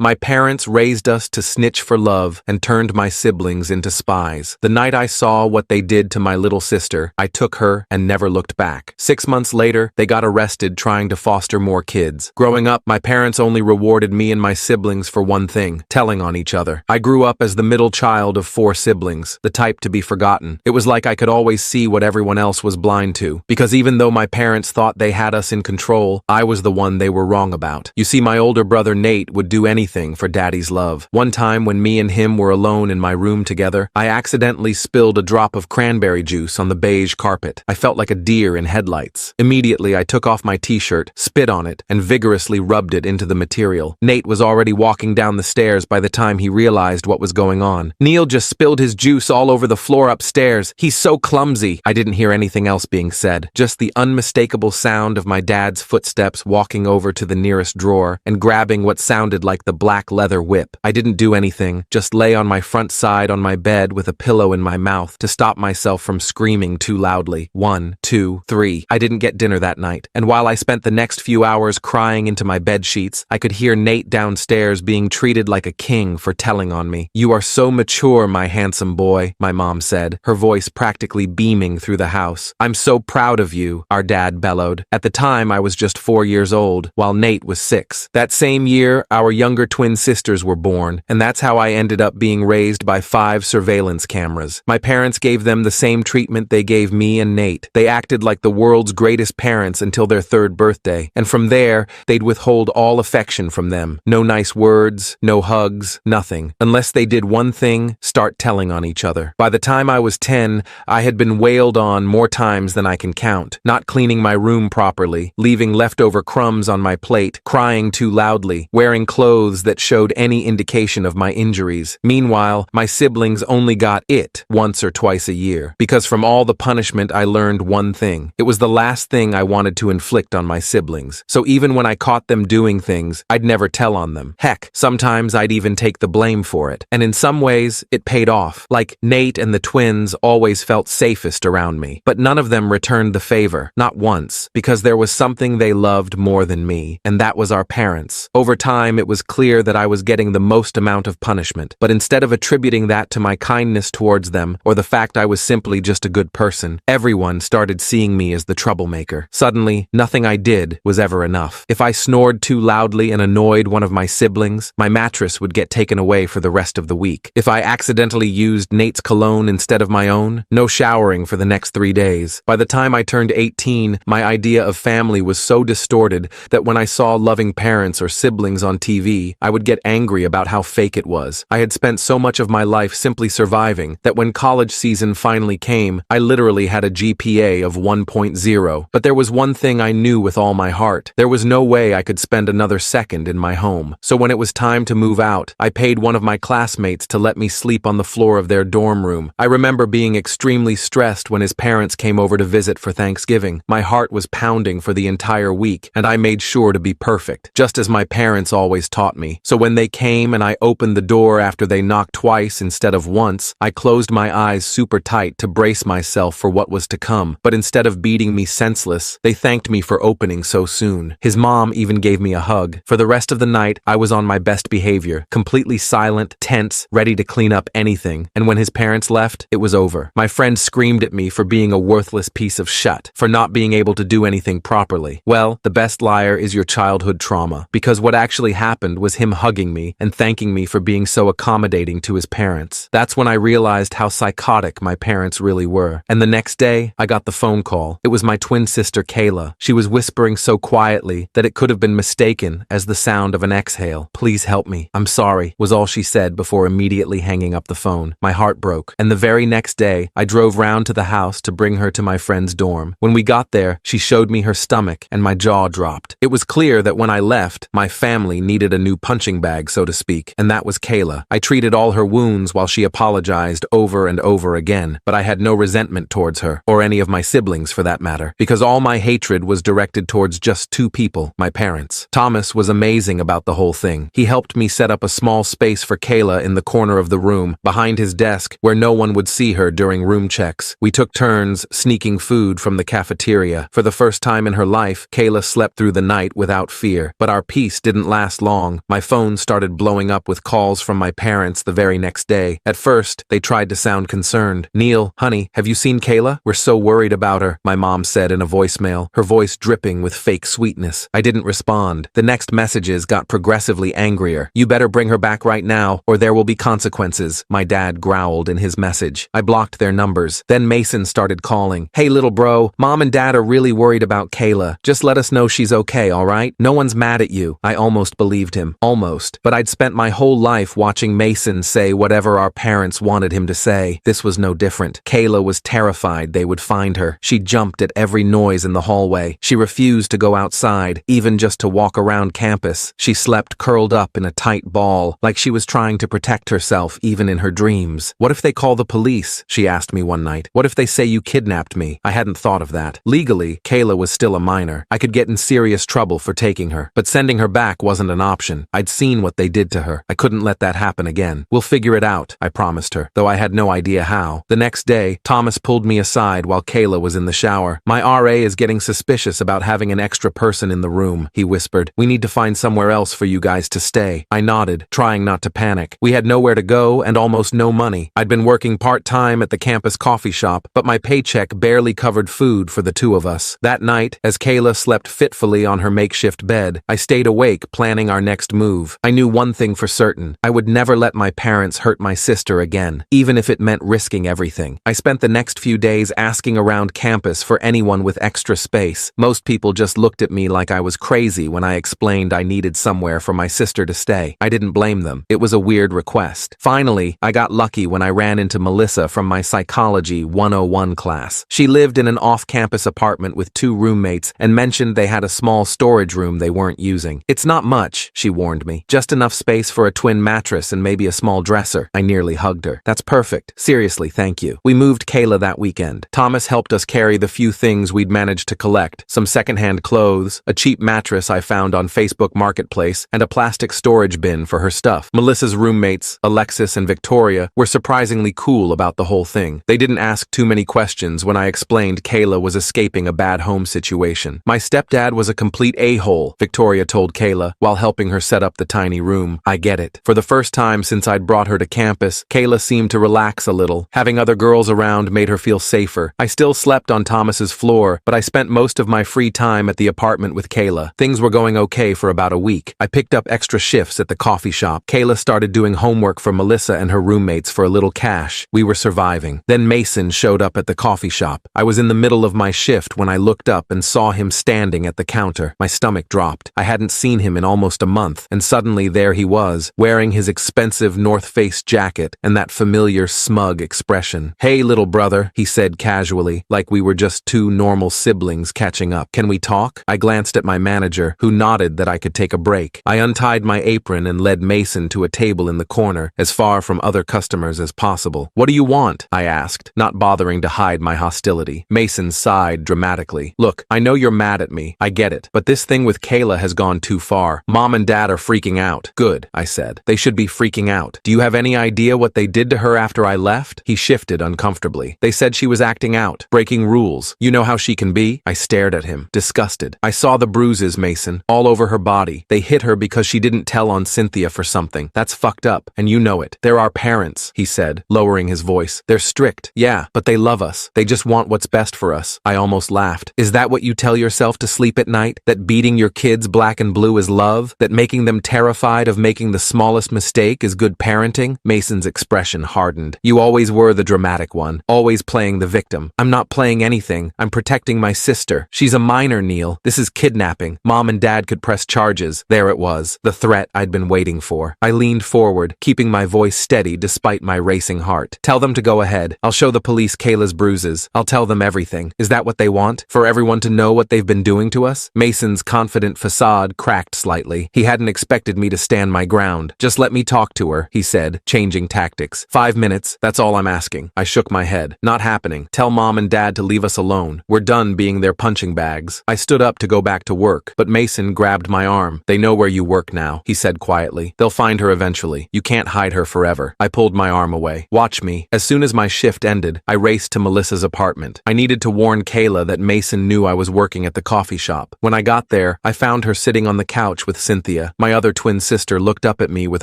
My parents raised us to snitch for love and turned my siblings into spies. The night I saw what they did to my little sister, I took her and never looked back. 6 months later, they got arrested trying to foster more kids. Growing up, my parents only rewarded me and my siblings for one thing: telling on each other. I grew up as the middle child of 4 siblings, the type to be forgotten. It was like I could always see what everyone else was blind to, because even though my parents thought they had us in control, I was the one they were wrong about. You see, my older brother Nate would do anything for Daddy's love. One time when me and him were alone in my room together, I accidentally spilled a drop of cranberry juice on the beige carpet. I felt like a deer in headlights. Immediately, I took off my t-shirt, spit on it, and vigorously rubbed it into the material. Nate was already walking down the stairs by the time he realized what was going on. Neil just spilled his juice all over the floor upstairs. He's so clumsy. I didn't hear anything else being said, just the unmistakable sound of my dad's footsteps walking over to the nearest drawer and grabbing what sounded like the black leather whip. I didn't do anything, just lay on my front side on my bed with a pillow in my mouth to stop myself from screaming too loudly. 1, 2, 3. I didn't get dinner that night, and while I spent the next few hours crying into my bed sheets, I could hear Nate downstairs being treated like a king for telling on me. "You are so mature, my handsome boy," my mom said, her voice practically beaming through the house. "I'm so proud of you," our dad bellowed. At the time, I was just 4 years old, while Nate was 6. That same year, our younger twin sisters were born, and that's how I ended up being raised by 5 surveillance cameras. My parents gave them the same treatment they gave me and Nate. They acted like the world's greatest parents until their 3rd birthday, and from there, they'd withhold all affection from them. No nice words, no hugs, nothing. Unless they did one thing: start telling on each other. By the time I was 10, I had been wailed on more times than I can count. Not cleaning my room properly, leaving leftover crumbs on my plate, crying too loudly, wearing clothes that showed any indication of my injuries. Meanwhile, my siblings only got it once or twice a year, because from all the punishment I learned one thing: it was the last thing I wanted to inflict on my siblings. So even when I caught them doing things, I'd never tell on them. Heck, sometimes I'd even take the blame for it. And in some ways, it paid off. Like, Nate and the twins always felt safest around me, but none of them returned the favor, not once, because there was something they loved more than me, and that was our parents. Over time, it was clear that I was getting the most amount of punishment, but instead of attributing that to my kindness towards them or the fact I was simply just a good person, everyone started seeing me as the troublemaker. Suddenly, nothing I did was ever enough. If I snored too loudly and annoyed one of my siblings, my mattress would get taken away for the rest of the week. If I accidentally used Nate's cologne instead of my own, no showering for the next 3 days. By the time I turned 18, my idea of family was so distorted that when I saw loving parents or siblings on TV, I would get angry about how fake it was. I had spent so much of my life simply surviving that when college season finally came, I literally had a GPA of 1.0. But there was one thing I knew with all my heart: there was no way I could spend another second in my home. So when it was time to move out, I paid one of my classmates to let me sleep on the floor of their dorm room. I remember being extremely stressed when his parents came over to visit for Thanksgiving. My heart was pounding for the entire week, and I made sure to be perfect, just as my parents always taught me. So when they came and I opened the door after they knocked twice instead of once, I closed my eyes super tight to brace myself for what was to come. But instead of beating me senseless, they thanked me for opening so soon. His mom even gave me a hug. For the rest of the night, I was on my best behavior, completely silent, tense, ready to clean up anything. And when his parents left, it was over. My friend screamed at me for being a worthless piece of shit, for not being able to do anything properly. Well, the best liar is your childhood trauma, because what actually happened was him hugging me and thanking me for being so accommodating to his parents. That's when I realized how psychotic my parents really were. And the next day, I got the phone call. It was my twin sister, Kayla. She was whispering so quietly that it could have been mistaken as the sound of an exhale. "Please help me. I'm sorry," was all she said before immediately hanging up the phone. My heart broke, and the very next day, I drove round to the house to bring her to my friend's dorm. When we got there, she showed me her stomach, and my jaw dropped. It was clear that when I left, my family needed a new punching bag, so to speak, and that was Kayla. I treated all her wounds while she apologized over and over again, but I had no resentment towards her, or any of my siblings for that matter, because all my hatred was directed towards just 2 people, my parents. Thomas was amazing about the whole thing. He helped me set up a small space for Kayla in the corner of the room, behind his desk, where no one would see her during room checks. We took turns sneaking food from the cafeteria. For the first time in her life, Kayla slept through the night without fear, but our peace didn't last long, My phone started blowing up with calls from my parents the very next day. At first, they tried to sound concerned. "Neil, honey, have you seen Kayla? We're so worried about her," my mom said in a voicemail, her voice dripping with fake sweetness. I didn't respond. The next messages got progressively angrier. "You better bring her back right now, or there will be consequences," my dad growled in his message. I blocked their numbers. Then Mason started calling. "Hey little bro, Mom and Dad are really worried about Kayla. Just let us know she's okay, alright? No one's mad at you." I almost believed him. Almost. But I'd spent my whole life watching Mason say whatever our parents wanted him to say. This was no different. Kayla was terrified they would find her. She jumped at every noise in the hallway. She refused to go outside, even just to walk around campus. She slept curled up in a tight ball, like she was trying to protect herself even in her dreams. "What if they call the police?" she asked me one night. "What if they say you kidnapped me?" I hadn't thought of that. Legally, Kayla was still a minor. I could get in serious trouble for taking her, but sending her back wasn't an option. I'd seen what they did to her. I couldn't let that happen again. "We'll figure it out," I promised her, though I had no idea how. The next day, Thomas pulled me aside while Kayla was in the shower. "My RA is getting suspicious about having an extra person in the room," he whispered. "We need to find somewhere else for you guys to stay." I nodded, trying not to panic. We had nowhere to go and almost no money. I'd been working part-time at the campus coffee shop, but my paycheck barely covered food for the two of us. That night, as Kayla slept fitfully on her makeshift bed, I stayed awake planning our next move. I knew one thing for certain. I would never let my parents hurt my sister again, even if it meant risking everything. I spent the next few days asking around campus for anyone with extra space. Most people just looked at me like I was crazy when I explained I needed somewhere for my sister to stay. I didn't blame them. It was a weird request. Finally, I got lucky when I ran into Melissa from my Psychology 101 class. She lived in an off-campus apartment with 2 roommates and mentioned they had a small storage room they weren't using. "It's not much," she warned me. "Just enough space for a twin mattress and maybe a small dresser." I nearly hugged her. "That's perfect. Seriously, thank you." We moved Kayla that weekend. Thomas helped us carry the few things we'd managed to collect: some secondhand clothes, a cheap mattress I found on Facebook Marketplace, and a plastic storage bin for her stuff. Melissa's roommates, Alexis and Victoria, were surprisingly cool about the whole thing. They didn't ask too many questions when I explained Kayla was escaping a bad home situation. "My stepdad was a complete a-hole," Victoria told Kayla while helping her set up the tiny room. "I get it." For the first time since I'd brought her to campus, Kayla seemed to relax a little. Having other girls around made her feel safer. I still slept on Thomas's floor, but I spent most of my free time at the apartment with Kayla. Things were going okay for about a week. I picked up extra shifts at the coffee shop. Kayla started doing homework for Melissa and her roommates for a little cash. We were surviving. Then Mason showed up at the coffee shop. I was in the middle of my shift when I looked up and saw him standing at the counter. My stomach dropped. I hadn't seen him in almost a month, and suddenly there he was, wearing his expensive North Face jacket and that familiar smug expression. "Hey, little brother," he said casually, like we were just 2 normal siblings catching up. "Can we talk?" I glanced at my manager, who nodded that I could take a break. I untied my apron and led Mason to a table in the corner, as far from other customers as possible. "What do you want?" I asked, not bothering to hide my hostility. Mason sighed dramatically. "Look, I know you're mad at me. I get it. But this thing with Kayla has gone too far. Mom and Dad are freaking out." "Good," I said. "They should be freaking out. Do you have any idea what they did to her after I left?" He shifted uncomfortably. "They said she was acting out, breaking rules. You know how she can be?" I stared at him, disgusted. "I saw the bruises, Mason, all over her body. They hit her because she didn't tell on Cynthia for something. That's fucked up, and you know it. They're our parents," he said, lowering his voice. "They're strict, yeah, but they love us. They just want what's best for us." I almost laughed. "Is that what you tell yourself to sleep at night? That beating your kids black and blue is love? That making them terrified of making the smallest mistake is good parenting?" Mason's expression hardened. "You always were the dramatic one, always playing the victim." "I'm not playing anything. I'm protecting my sister. She's a minor, Neil. This is kidnapping. Mom and Dad could press charges." There it was, the threat I'd been waiting for. I leaned forward, keeping my voice steady despite my racing heart. "Tell them to go ahead. I'll show the police Kayla's bruises. I'll tell them everything. Is that what they want? For everyone to know what they've been doing to us?" Mason's confident facade cracked slightly. He hadn't expected me to stand my ground. "Just let me talk to her," he said, changing tactics. 5 minutes, that's all I'm asking." I shook my head. "Not happening. Tell Mom and Dad to leave us alone. We're done being their punching bags." I stood up to go back to work, but Mason grabbed my arm. "They know where you work now," he said quietly. "They'll find her eventually. You can't hide her forever." I pulled my arm away. "Watch me." As soon as my shift ended, I raced to Melissa's apartment. I needed to warn Kayla that Mason knew I was working at the coffee shop. When I got there, I found her sitting on the couch with Cynthia. My other twin sister looked up at me with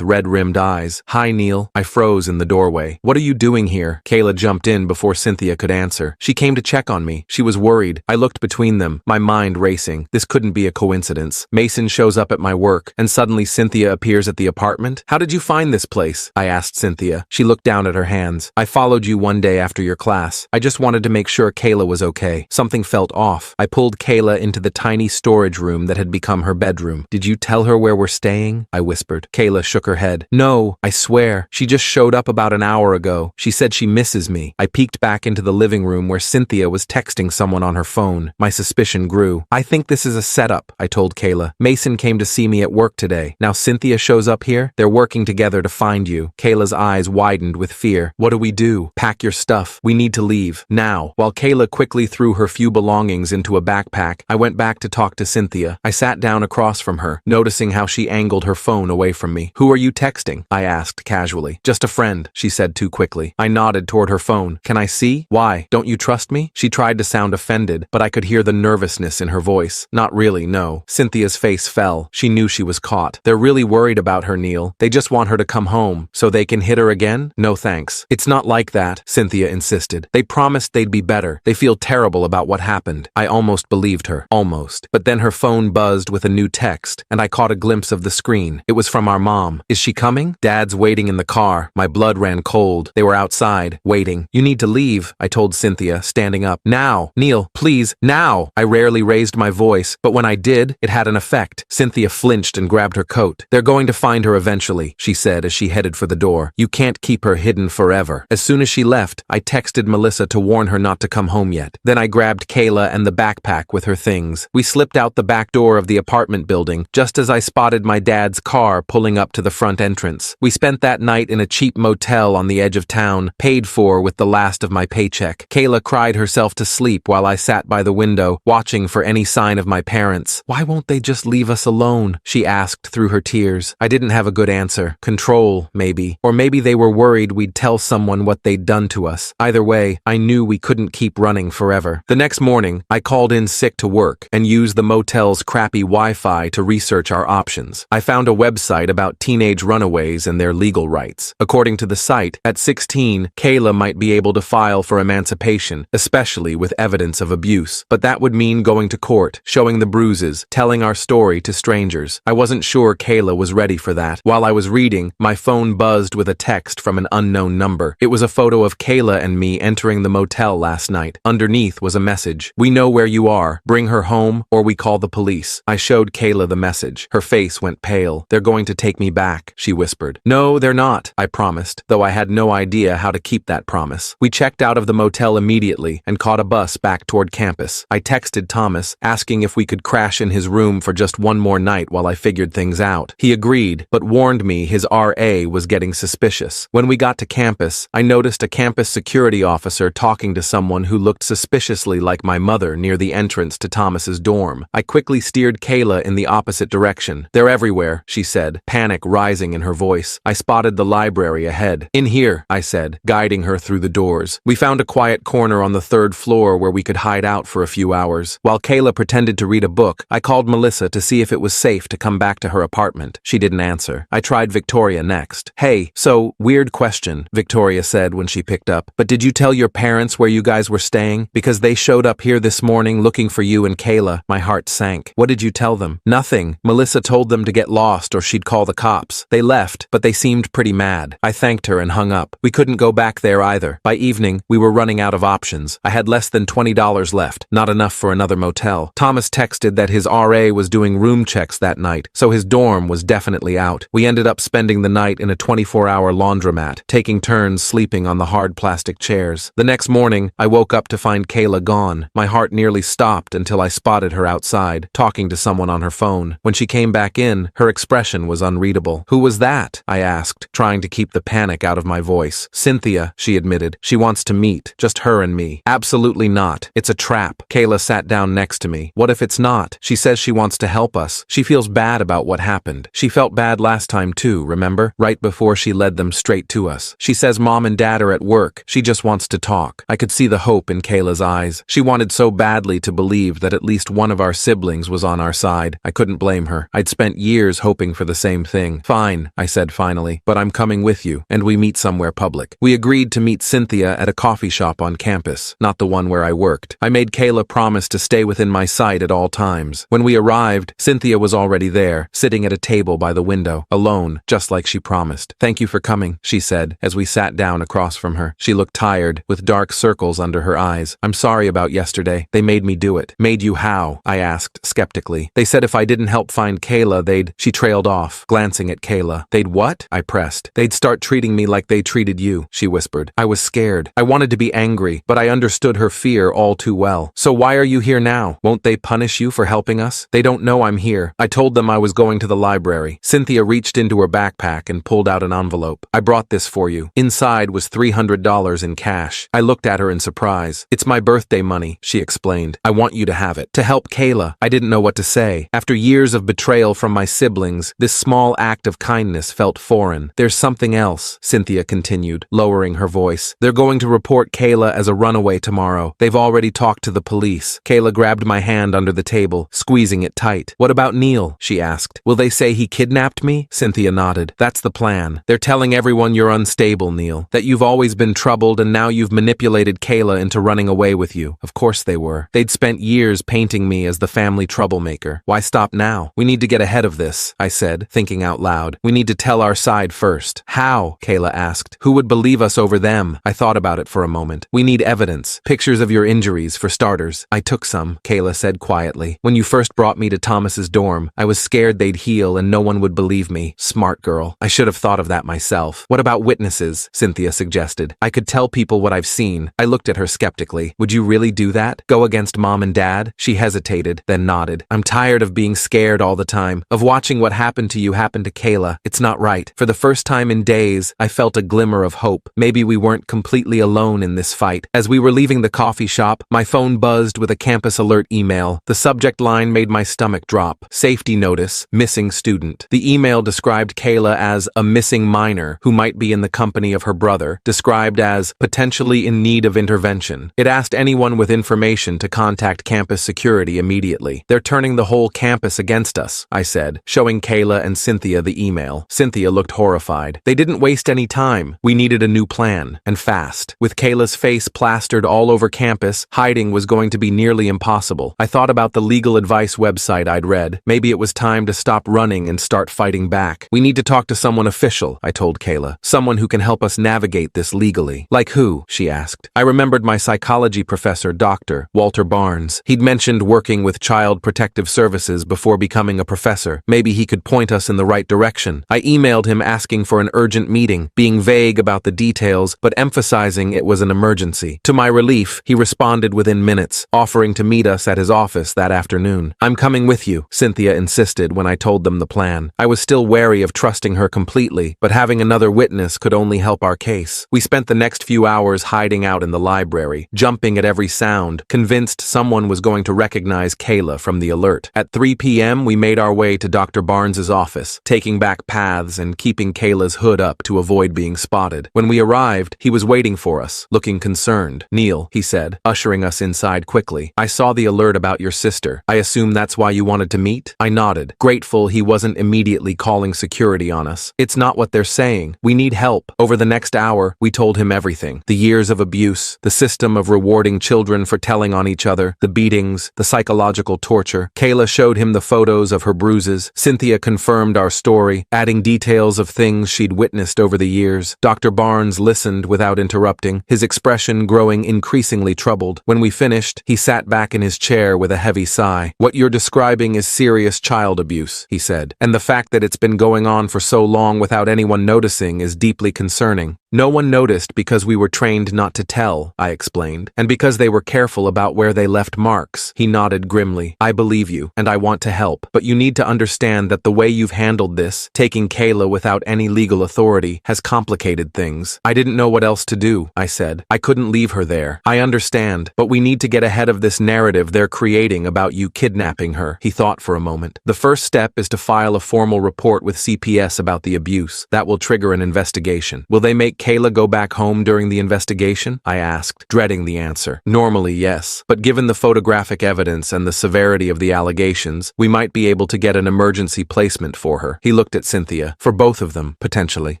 red-rimmed eyes. Hi, Neil. I froze in the doorway. What are you doing here? Kayla jumped in before Cynthia could answer. She came to check on me. She was worried. I looked between them, my mind racing. This couldn't be a coincidence. Mason shows up at my work, and suddenly Cynthia appears at the apartment. How did you find this place? I asked Cynthia. She looked down at her hands. I followed you one day after your class. I just wanted to make sure Kayla was okay. Something felt off. I pulled Kayla into the tiny storage room that had become her bedroom. Did you tell her where we're staying? I whispered. Kayla shook her head. No, I swear. She just showed up about an hour ago. She said she misses me. I peeked back into the living room where Cynthia was texting someone on her phone. My suspicion grew. I think this is a setup, I told Kayla. Mason came to see me at work today. Now Cynthia shows up here? They're working together to find you. Kayla's eyes widened with fear. What do we do? Pack your stuff. We need to leave. Now. While Kayla quickly threw her few belongings into a backpack, I went back to talk to Cynthia. I sat down across from her, noticing how she angled her phone away from me. Who are you texting? I asked casually. Just a friend, she said too quickly. I nodded toward her phone. Can I see? Why? Don't you trust me? She tried to sound offended, but I could hear the nervousness in her voice. Not really, no. Cynthia's face fell. She knew she was caught. They're really worried about her, Neil. They just want her to come home, so they can hit her again? No thanks. It's not like that, Cynthia insisted. They promised they'd be better. They feel terrible about what happened. I almost believed her. Almost. But then her phone buzzed with a new text, and I caught a glimpse of the screen. It was from our mom. Is she coming? Dad's waiting in the car. My blood ran cold. They were outside, waiting. You need to leave, I told Cynthia, standing up. Now. Neil, please, now. I rarely raised my voice, but when I did, it had an effect. Cynthia flinched and grabbed her coat. They're going to find her eventually, she said as she headed for the door. You can't keep her hidden forever. As soon as she left, I texted Melissa to warn her not to come home yet. Then I grabbed Kayla and the backpack with her things. We slipped out the back door of the apartment building, just as I spotted my dad's car pulling up to the front entrance. We spent that night in a cheap motel on the edge of town, paid for with the last of my paycheck. Kayla cried herself to sleep while I sat by the window, watching for any sign of my parents. Why won't they just leave us alone? She asked through her tears. I didn't have a good answer. Control, maybe. Or maybe they were worried we'd tell someone what they'd done to us. Either way, I knew we couldn't keep running forever. The next morning, I called in sick to work and used the motel's crappy Wi-Fi to research our options. I found a website about teenage runaways and their legal rights. According to the site, at 16, Kayla might be able to file for emancipation, especially with evidence of abuse. But that would mean going to court, showing the bruises, telling our story to strangers. I wasn't sure Kayla was ready for that. While I was reading, my phone buzzed with a text from an unknown number. It was a photo of Kayla and me entering the motel last night. Underneath was a message. We know where you are. Bring her home, or we call the police. I showed Kayla the message. Her face went pale. They're going to take me back, she whispered. No, they're not, I promised, though I had no idea how to keep that promise. We checked out of the motel immediately and caught a bus back toward campus. I texted Thomas, asking if we could crash in his room for just one more night while I figured things out. He agreed, but warned me his RA was getting suspicious. When we got to campus, I noticed a campus security officer talking to someone who looked suspiciously like my mother near the entrance to Thomas's dorm. I quickly steered Kayla in the opposite direction. They're everywhere, she said, panic rising in her voice. I spotted the library ahead. In here, I said, guiding her through the doors. We found a quiet corner on the third floor where we could hide out for a few hours. While Kayla pretended to read a book, I called Melissa to see if it was safe to come back to her apartment. She didn't answer. I tried Victoria next. Hey, so, weird question, Victoria said when she picked up. But did you tell your parents where you guys were staying? Because they showed up here this morning looking for you and Kayla. My heart sank. What did you tell them? Nothing. Melissa told them to get lost or she'd call the cops. They left, but they seemed pretty mad. I thanked her and hung up. We couldn't go back there either. By evening, we were running out of options. I had less than $20 left, not enough for another motel. Thomas texted that his RA was doing room checks that night, so his dorm was definitely out. We ended up spending the night in a 24-hour laundromat, taking turns sleeping on the hard plastic chairs. The next morning, I woke up to find Kayla gone. My heart nearly stopped until I spotted her outside, talking to someone on her phone. When she came back in, her expression was unreadable. Who was that? I asked, trying to keep the panic out of my voice. Cynthia, she admitted. She wants to meet, just her and me. Absolutely not. It's a trap. Kayla sat down next to me. What if it's not? She says she wants to help us. She feels bad about what happened. She felt bad last time too, remember? Right before she led them straight to us. She says mom and dad are at work. She just wants to talk. I could see the hope in Kayla's eyes. She wanted so badly to believe that at least one of our siblings was on our side. I couldn't blame her. I'd spent spent years hoping for the same thing. Fine, I said finally, but I'm coming with you, and we meet somewhere public. We agreed to meet Cynthia at a coffee shop on campus, not the one where I worked. I made Kayla promise to stay within my sight at all times. When we arrived, Cynthia was already there, sitting at a table by the window, alone, just like she promised. Thank you for coming, she said, as we sat down across from her. She looked tired, with dark circles under her eyes. I'm sorry about yesterday. They made me do it. Made you how? I asked, skeptically. They said if I didn't help find Kayla, She trailed off, glancing at Kayla. They'd what? I pressed. They'd start treating me like they treated you, she whispered. I was scared. I wanted to be angry, but I understood her fear all too well. So why are you here now? Won't they punish you for helping us? They don't know I'm here. I told them I was going to the library. Cynthia reached into her backpack and pulled out an envelope. I brought this for you. Inside was $300 in cash. I looked at her in surprise. It's my birthday money, she explained. I want you to have it. To help Kayla. I didn't know what to say. After years of betrayal from my siblings, this small act of kindness felt foreign. There's something else, Cynthia continued, lowering her voice. They're going to report Kayla as a runaway tomorrow. They've already talked to the police. Kayla grabbed my hand under the table, squeezing it tight. What about Neil? She asked. Will they say he kidnapped me? Cynthia nodded. That's the plan. They're telling everyone you're unstable, Neil. That you've always been troubled and now you've manipulated Kayla into running away with you. Of course they were. They'd spent years painting me as the family troublemaker. Why stop now? We need to get ahead of this, I said, thinking out loud. We need to tell our side first. How? Kayla asked. Who would believe us over them? I thought about it for a moment. We need evidence. Pictures of your injuries, for starters. I took some, Kayla said quietly. When you first brought me to Thomas's dorm, I was scared they'd heal and no one would believe me. Smart girl. I should have thought of that myself. What about witnesses? Cynthia suggested. I could tell people what I've seen. I looked at her skeptically. Would you really do that? Go against Mom and Dad? She hesitated, then nodded. I'm tired of being scared all the time, of watching what happened to you happen to Kayla. It's not right. For the first time in days, I felt a glimmer of hope. Maybe we weren't completely alone in this fight. As we were leaving the coffee shop, my phone buzzed with a campus alert email. The subject line made my stomach drop. Safety notice, missing student. The email described Kayla as a missing minor who might be in the company of her brother, described as potentially in need of intervention. It asked anyone with information to contact campus security immediately. They're turning the whole campus against us, I said, showing Kayla and Cynthia the email. Cynthia looked horrified. They didn't waste any time. We needed a new plan, and fast. With Kayla's face plastered all over campus, hiding was going to be nearly impossible. I thought about the legal advice website I'd read. Maybe it was time to stop running and start fighting back. We need to talk to someone official, I told Kayla. Someone who can help us navigate this legally. Like who? She asked. I remembered my psychology professor, Dr. Walter Barnes. He'd mentioned working with Child Protective Services before becoming a professor. Maybe he could point us in the right direction. I emailed him asking for an urgent meeting, being vague about the details, but emphasizing it was an emergency. To my relief, he responded within minutes, offering to meet us at his office that afternoon. I'm coming with you, Cynthia insisted when I told them the plan. I was still wary of trusting her completely, but having another witness could only help our case. We spent the next few hours hiding out in the library, jumping at every sound, convinced someone was going to recognize Kayla from the alert. At 3 p.m., we made our way to Dr. Barnes's office, taking back paths and keeping Kayla's hood up to avoid being spotted. When we arrived, he was waiting for us, looking concerned. Neil, he said, ushering us inside quickly. I saw the alert about your sister. I assume that's why you wanted to meet? I nodded, grateful he wasn't immediately calling security on us. It's not what they're saying. We need help. Over the next hour, we told him everything. The years of abuse, the system of rewarding children for telling on each other, the beatings, the psychological torture. Kayla showed him the photos of her bruises. Cynthia confirmed our story, adding details of things she'd witnessed over the years. Dr. Barnes listened without interrupting, his expression growing increasingly troubled. When we finished, he sat back in his chair with a heavy sigh. What you're describing is serious child abuse, he said, and the fact that it's been going on for so long without anyone noticing is deeply concerning. No one noticed because we were trained not to tell, I explained, and because they were careful about where they left marks. He nodded grimly. I believe you, and I want to help, but you need to understand that the way you've handled this, taking Kayla without any legal authority, has complicated things. I didn't know what else to do, I said. I couldn't leave her there. I understand, but we need to get ahead of this narrative they're creating about you kidnapping her. He thought for a moment. The first step is to file a formal report with CPS about the abuse. That will trigger an investigation. Will they make Kayla go back home during the investigation? I asked, dreading the answer. Normally, yes, but given the photographic evidence and the severity of the allegations, we might be able to get an emergency placement for her. He looked at Cynthia. For both of them, potentially.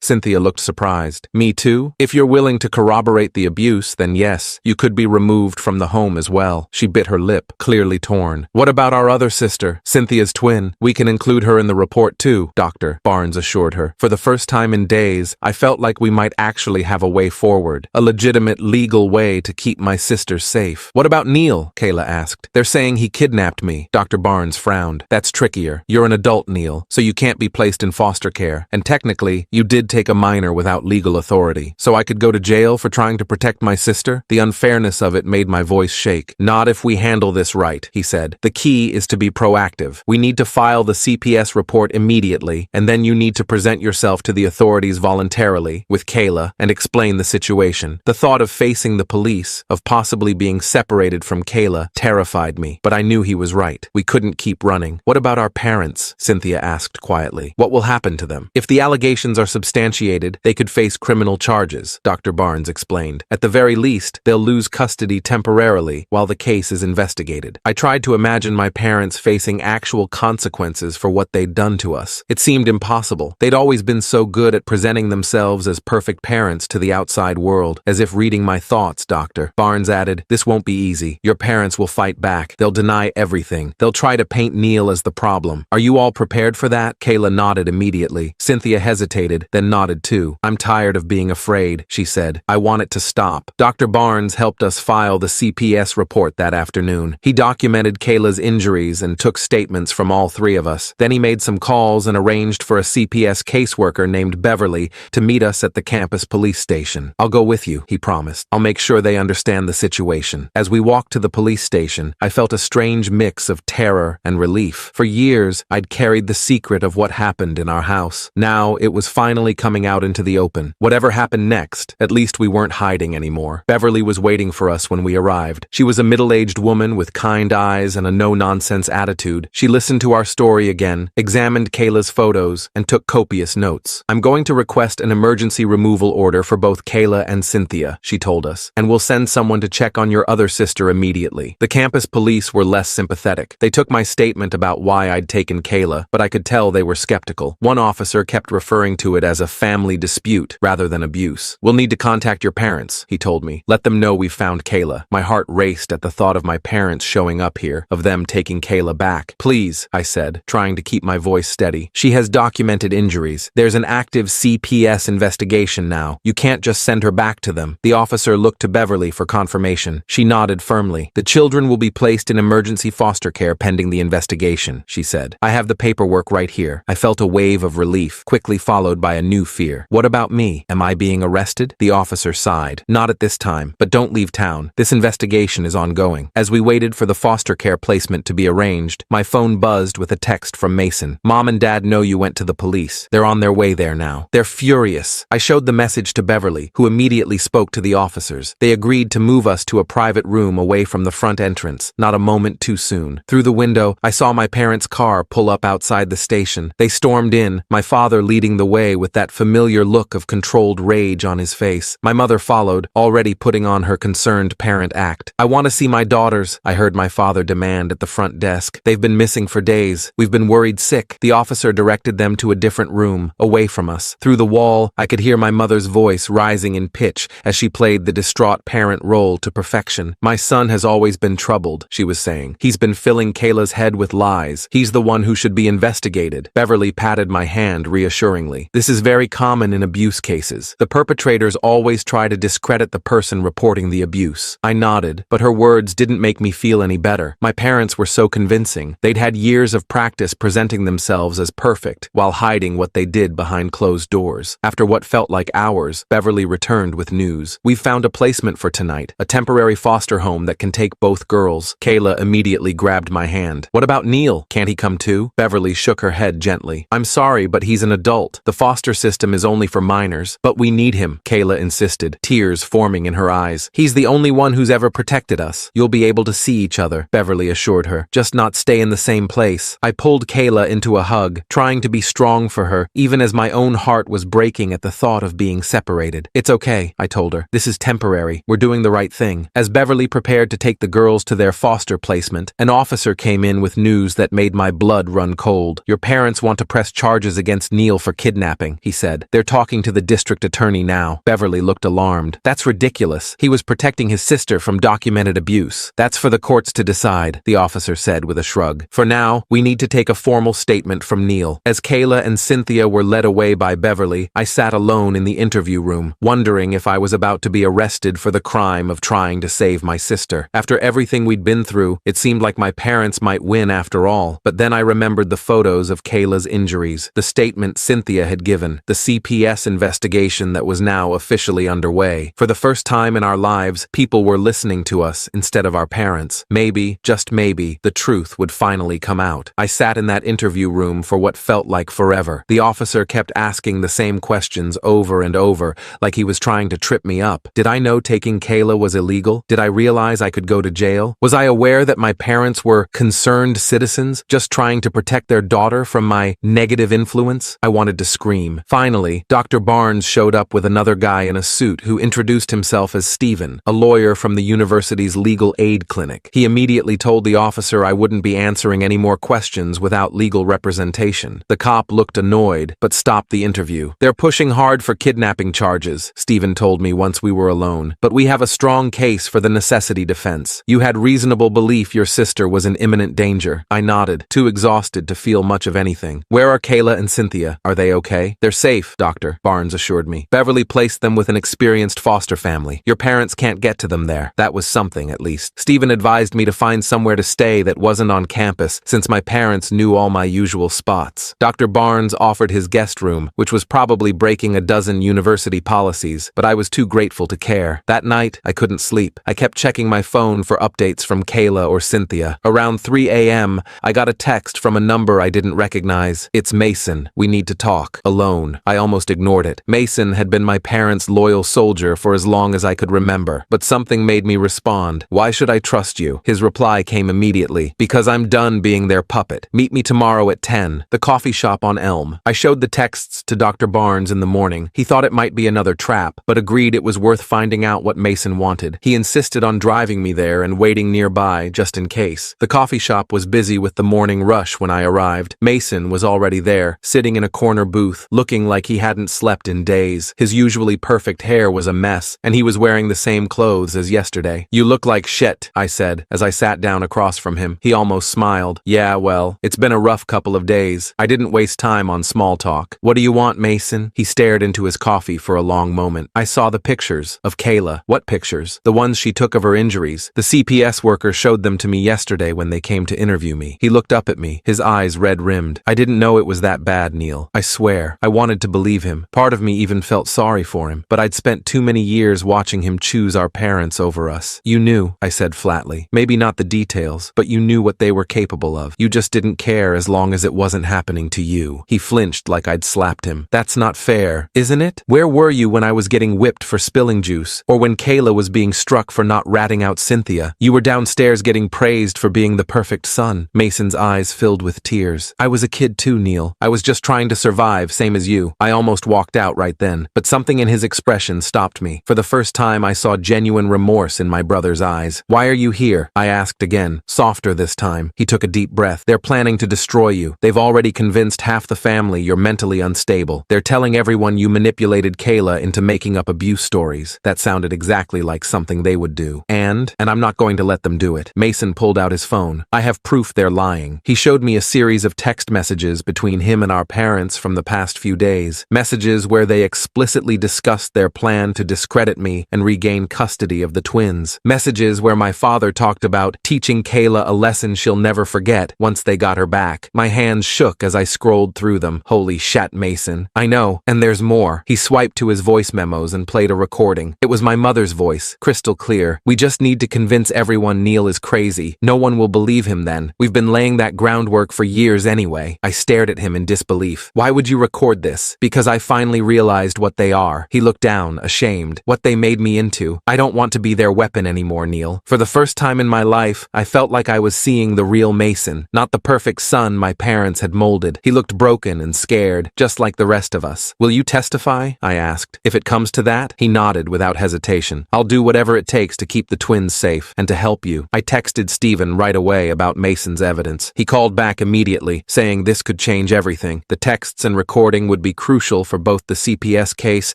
Cynthia looked surprised. Me too? If you're willing to corroborate the abuse, then yes, you could be removed from the home as well. She bit her lip, clearly torn. What about our other sister, Cynthia's twin? We can include her in the report too, Dr. Barnes assured her. For the first time in days, I felt like we might actually have a way forward, a legitimate legal way to keep my sister safe. What about Neil? Kayla asked. They're saying he kidnapped me. Dr. Barnes frowned. That's trickier. You're an adult, Neil, so you can't be placed in foster care. And technically, you did take a minor without legal authority. So I could go to jail for trying to protect my sister? The unfairness of it made my voice shake. Not if we handle this right, he said. The key is to be proactive. We need to file the CPS report immediately, and then you need to present yourself to the authorities voluntarily, with Kayla, and explain the situation. The thought of facing the police, of possibly being separated from Kayla, terrified me, but I knew he was right. We couldn't keep running. What about our parents? Cynthia asked quietly. What will happen to them? If the allegations are substantiated, they could face criminal charges, Dr. Barnes explained. At the very least, they'll lose custody temporarily while the case is investigated. I tried to imagine my parents facing actual consequences for what they'd done to us. It seemed impossible. They'd always been so good at presenting themselves as perfect parents to the outside world, as if reading my thoughts, Dr. Barnes added. This won't be easy. Your parents will fight back. They'll deny everything. They'll try to paint Neil as the problem. Are you all prepared for that? Kayla nodded immediately. Cynthia hesitated, then nodded too. I'm tired of being afraid, she said. I want it to stop. Dr. Barnes helped us file the CPS report that afternoon. He documented Kayla's injuries and took statements from all three of us. Then he made some calls and arranged for a CPS caseworker named Beverly to meet us at the campus police station. I'll go with you, he promised. I'll make sure they understand the situation. As we walked to the police station, I felt a strange mix of terror and relief. For years, I'd carried the secret of what happened in our house. Now, it was finally coming out into the open. Whatever happened next, at least we weren't hiding anymore. Beverly was waiting for us when we arrived. She was a middle-aged woman with kind eyes and a no-nonsense attitude. She listened to our story again, examined Kayla's photos, and took copious notes. I'm going to request an emergency removal order for both Kayla and Cynthia, she told us, and we'll send someone to check on your other sister immediately. The campus police were less sympathetic. They took my statement about why I'd taken Kayla, but I could tell they were skeptical. One officer kept referring to it as a family dispute rather than abuse. We'll need to contact your parents, he told me. Let them know we've found Kayla. My heart raced at the thought of my parents showing up here, of them taking Kayla back. Please, I said, trying to keep my voice steady. She has documented injuries. There's an active CPS investigation now. You can't just send her back to them. The officer looked to Beverly for confirmation. She nodded firmly. The children will be placed in emergency foster care pending the investigation, she said. I have the paperwork right here. I felt a wave of relief, quickly followed by a new fear. What about me? Am I being arrested? The officer sighed. Not at this time, but don't leave town. This investigation is ongoing. As we waited for the foster care placement to be arranged, my phone buzzed with a text from Mason. Mom and Dad know you went to the police. They're on their way there now. They're furious. I showed the message to Beverly, who immediately spoke to the officers. They agreed to move us to a private room away from the front entrance, not a moment too soon. Through the window, I saw my parents' car pull up outside the station. They stormed in, my father leading the way with that familiar look of controlled rage on his face. My mother followed, already putting on her concerned parent act. I want to see my daughters, I heard my father demand at the front desk. They've been missing for days. We've been worried sick. The officer directed them to a different room, away from us. Through the wall, I could hear my mother's voice rising in pitch as she played the distraught parent role to perfection. My son has always been troubled, she was saying. He's been filling Kayla's head with lies. He's the one who should be investigated. Beverly patted my hand reassuringly. This is very common in abuse cases. The perpetrators always try to discredit the person reporting the abuse. I nodded, but her words didn't make me feel any better. My parents were so convincing. They'd had years of practice presenting themselves as perfect while hiding what they did behind closed doors. After what felt like hours, Beverly returned with news. We've found a placement for tonight, a temporary foster home that can take both girls. Kayla immediately grabbed my hand. What about Neil? Can't he come too? Beverly shook her head gently. I'm sorry, but he's an adult. The foster system is only for minors. But we need him, Kayla insisted, tears forming in her eyes. He's the only one who's ever protected us. You'll be able to see each other, Beverly assured her. Just not stay in the same place. I pulled Kayla into a hug, trying to be strong for her, even as my own heart was breaking at the thought of being being separated. It's okay, I told her. This is temporary. We're doing the right thing. As Beverly prepared to take the girls to their foster placement, an officer came in with news that made my blood run cold. Your parents want to press charges against Neil for kidnapping, he said. They're talking to the district attorney now. Beverly looked alarmed. That's ridiculous. He was protecting his sister from documented abuse. That's for the courts to decide, the officer said with a shrug. For now, we need to take a formal statement from Neil. As Kayla and Cynthia were led away by Beverly, I sat alone in the interview room, wondering if I was about to be arrested for the crime of trying to save my sister. After everything we'd been through, it seemed like my parents might win after all. But then I remembered the photos of Kayla's injuries, the statement Cynthia had given, the CPS investigation that was now officially underway. For the first time in our lives, people were listening to us instead of our parents. Maybe, just maybe, the truth would finally come out. I sat in that interview room for what felt like forever. The officer kept asking the same questions over and over, like he was trying to trip me up. Did I know taking Kayla was illegal? Did I realize I could go to jail? Was I aware that my parents were concerned citizens, just trying to protect their daughter from my negative influence? I wanted to scream. Finally, Dr. Barnes showed up with another guy in a suit who introduced himself as Stephen, a lawyer from the university's legal aid clinic. He immediately told the officer I wouldn't be answering any more questions without legal representation. The cop looked annoyed, but stopped the interview. They're pushing hard for kidnapping charges, Stephen told me once we were alone. But we have a strong case for the necessity defense. You had reasonable belief your sister was in imminent danger. I nodded, too exhausted to feel much of anything. Where are Kayla and Cynthia? Are they okay? They're safe, Doctor, Barnes assured me. Beverly placed them with an experienced foster family. Your parents can't get to them there. That was something, at least. Stephen advised me to find somewhere to stay that wasn't on campus, since my parents knew all my usual spots. Dr. Barnes offered his guest room, which was probably breaking a dozen university policies, but I was too grateful to care. That night, I couldn't sleep. I kept checking my phone for updates from Kayla or Cynthia. Around 3 a.m., I got a text from a number I didn't recognize. It's Mason. We need to talk. Alone. I almost ignored it. Mason had been my parents' loyal soldier for as long as I could remember, but something made me respond. Why should I trust you? His reply came immediately. Because I'm done being their puppet. Meet me tomorrow at 10. The coffee shop on Elm. I showed the texts to Dr. Barnes in the morning. He thought it might be another trap, but agreed it was worth finding out what Mason wanted. He insisted on driving me there and waiting nearby just in case. The coffee shop was busy with the morning rush when I arrived. Mason was already there, sitting in a corner booth, looking like he hadn't slept in days. His usually perfect hair was a mess, and he was wearing the same clothes as yesterday. You look like shit, I said, as I sat down across from him. He almost smiled. Yeah, well, it's been a rough couple of days. I didn't waste time on small talk. What do you want, Mason? He stared into his coffee for a long moment. I saw the pictures of Kayla. What pictures? The ones she took of her injuries. The CPS worker showed them to me yesterday when they came to interview me. He looked up at me, his eyes red-rimmed. I didn't know it was that bad, Neil. I swear. I wanted to believe him. Part of me even felt sorry for him, but I'd spent too many years watching him choose our parents over us. You knew, I said flatly. Maybe not the details, but you knew what they were capable of. You just didn't care as long as it wasn't happening to you. He flinched like I'd slapped him. That's not fair, isn't it? Where were you when I was getting whipped for spilling juice? Or when Kayla was being struck for not ratting out Cynthia? You were downstairs getting praised for being the perfect son. Mason's eyes filled with tears. I was a kid too, Neil. I was just trying to survive, same as you. I almost walked out right then, but something in his expression stopped me. For the first time, I saw genuine remorse in my brother's eyes. Why are you here? I asked again, softer this time. He took a deep breath. They're planning to destroy you. They've already convinced half the family you're mentally unstable. They're telling everyone you manipulated Kayla into making up abuse stories. That sounded exactly like something they would do. And I'm not going to let them do it. Mason pulled out his phone. I have proof they're lying. He showed me a series of text messages between him and our parents from the past few days. Messages where they explicitly discussed their plan to discredit me and regain custody of the twins. Messages where my father talked about teaching Kayla a lesson she'll never forget once they got her back. My hands shook as I scrolled through them. Holy shat, Mason. I know, and there's more. He swiped to his voice memos and played a recording. It was my mother's voice, crystal clear. We just need to convince everyone Neil is crazy. No one will believe him then. We've been laying that groundwork for years anyway. I stared at him in disbelief. Why would you record this? Because I finally realized what they are. He looked down, ashamed. What they made me into. I don't want to be their weapon anymore, Neil. For the first time in my life, I felt like I was seeing the real Mason, not the perfect son my parents had molded. He looked broken and scared, just like the rest of us. Will you testify? verify? I asked. If it comes to that? He nodded without hesitation. I'll do whatever it takes to keep the twins safe and to help you. I texted Stephen right away about Mason's evidence. He called back immediately, saying this could change everything. The texts and recording would be crucial for both the CPS case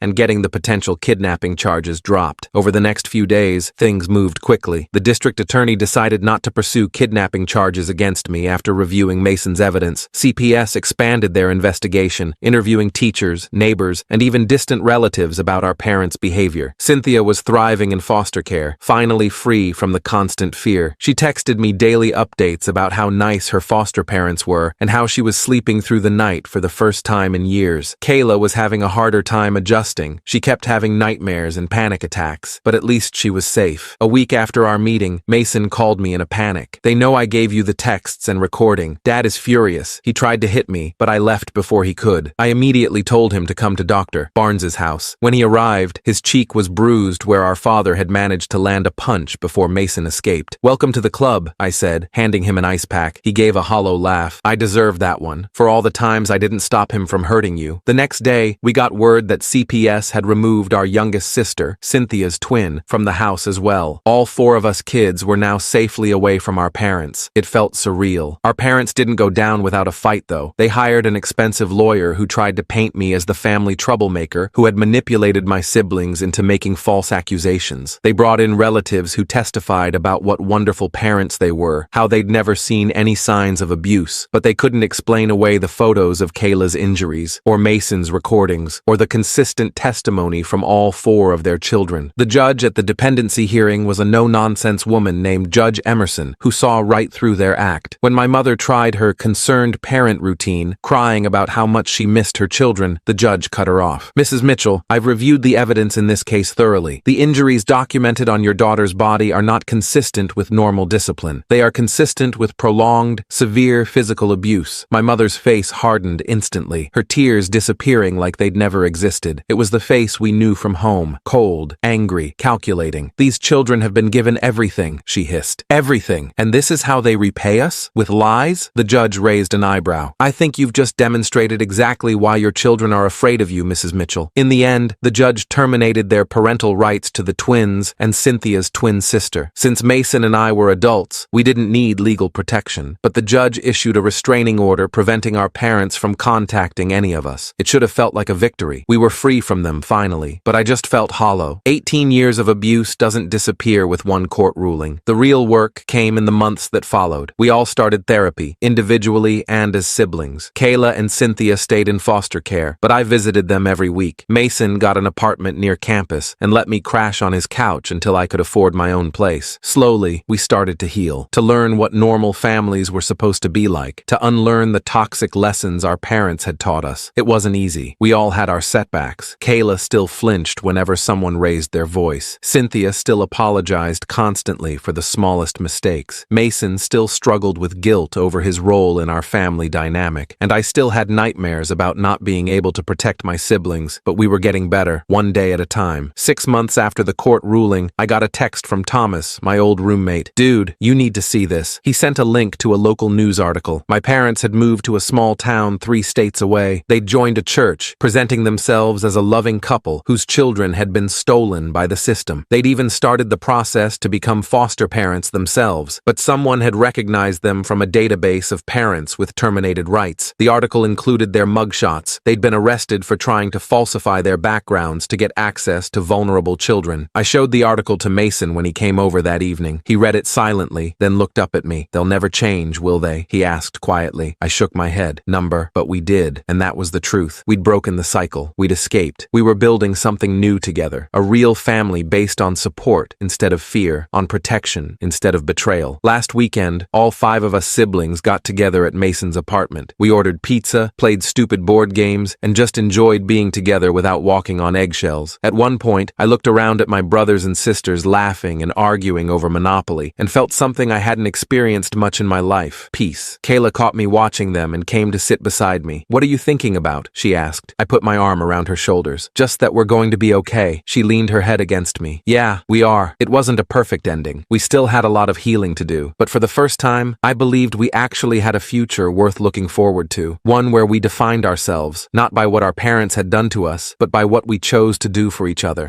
and getting the potential kidnapping charges dropped. Over the next few days, things moved quickly. The district attorney decided not to pursue kidnapping charges against me after reviewing Mason's evidence. CPS expanded their investigation, interviewing teachers, neighbors, and even distant relatives about our parents' behavior. Cynthia was thriving in foster care, finally free from the constant fear. She texted me daily updates about how nice her foster parents were and how she was sleeping through the night for the first time in years. Kayla was having a harder time adjusting. She kept having nightmares and panic attacks, but at least she was safe. A week after our meeting, Mason called me in a panic. They know I gave you the texts and recording. Dad is furious. He tried to hit me, but I left before he could. I immediately told him to come to Dr. Barnes's house. When he arrived, his cheek was bruised where our father had managed to land a punch before Mason escaped. "Welcome to the club," I said, handing him an ice pack. He gave a hollow laugh. "I deserve that one, for all the times I didn't stop him from hurting you." The next day, we got word that CPS had removed our youngest sister, Cynthia's twin, from the house as well. All four of us kids were now safely away from our parents. It felt surreal. Our parents didn't go down without a fight, though. They hired an expensive lawyer who tried to paint me as the family troublemaker who had manipulated my siblings into making false accusations. They brought in relatives who testified about what wonderful parents they were, how they'd never seen any signs of abuse, but they couldn't explain away the photos of Kayla's injuries, or Mason's recordings, or the consistent testimony from all four of their children. The judge at the dependency hearing was a no-nonsense woman named Judge Emerson, who saw right through their act. When my mother tried her concerned parent routine, crying about how much she missed her children, the judge cut her off. "Mrs. Mitchell, I've reviewed the evidence in this case thoroughly. The injuries documented on your daughter's body are not consistent with normal discipline. They are consistent with prolonged, severe physical abuse." My mother's face hardened instantly, her tears disappearing like they'd never existed. It was the face we knew from home, cold, angry, calculating. "These children have been given everything," she hissed. "Everything. And this is how they repay us? With lies?" The judge raised an eyebrow. "I think you've just demonstrated exactly why your children are afraid of you, Mrs. Mitchell." In the end, the judge terminated their parental rights to the twins and Cynthia's twin sister. Since Mason and I were adults, we didn't need legal protection, but the judge issued a restraining order preventing our parents from contacting any of us. It should have felt like a victory. We were free from them finally, but I just felt hollow. 18 years of abuse doesn't disappear with one court ruling. The real work came in the months that followed. We all started therapy, individually and as siblings. Kayla and Cynthia stayed in foster care, but I visited them every week. Mason got an apartment near campus and let me crash on his couch until I could afford my own place. Slowly, we started to heal, to learn what normal families were supposed to be like, to unlearn the toxic lessons our parents had taught us. It wasn't easy. We all had our setbacks. Kayla still flinched whenever someone raised their voice. Cynthia still apologized constantly for the smallest mistakes. Mason still struggled with guilt over his role in our family dynamic, and I still had nightmares about not being able to protect my siblings, but we were getting better, one day at a time. 6 months after the court ruling, I got a text from Thomas, my old roommate. "Dude, you need to see this." He sent a link to a local news article. My parents had moved to a small town 3 states away. They'd joined a church, presenting themselves as a loving couple whose children had been stolen by the system. They'd even started the process to become foster parents themselves, but someone had recognized them from a database of parents with terminated rights. The article included their mugshots. They'd been arrested for trying to falsify their backgrounds to get access to vulnerable children. I showed the article to Mason when he came over that evening. He read it silently, then looked up at me. "They'll never change, will they?" he asked quietly. I shook my head. "Number, but we did, and that was the truth. We'd broken the cycle. We'd escaped. We were building something new together, a real family based on support instead of fear, on protection instead of betrayal." Last weekend, all 5 of us siblings got together at Mason's apartment. We ordered pizza, played stupid board games, and just enjoyed being together without walking on eggshells. At one point, I looked around at my brothers and sisters laughing and arguing over Monopoly, and felt something I hadn't experienced much in my life: peace. Kayla caught me watching them and came to sit beside me. "What are you thinking about?" she asked. I put my arm around her shoulders. "Just that we're going to be okay." She leaned her head against me. "Yeah, we are. It wasn't a perfect ending. We still had a lot of healing to do. But for the first time, I believed we actually had a future worth looking forward to. One where we defined ourselves, not by what our parents had had done to us, but by what we chose to do for each other.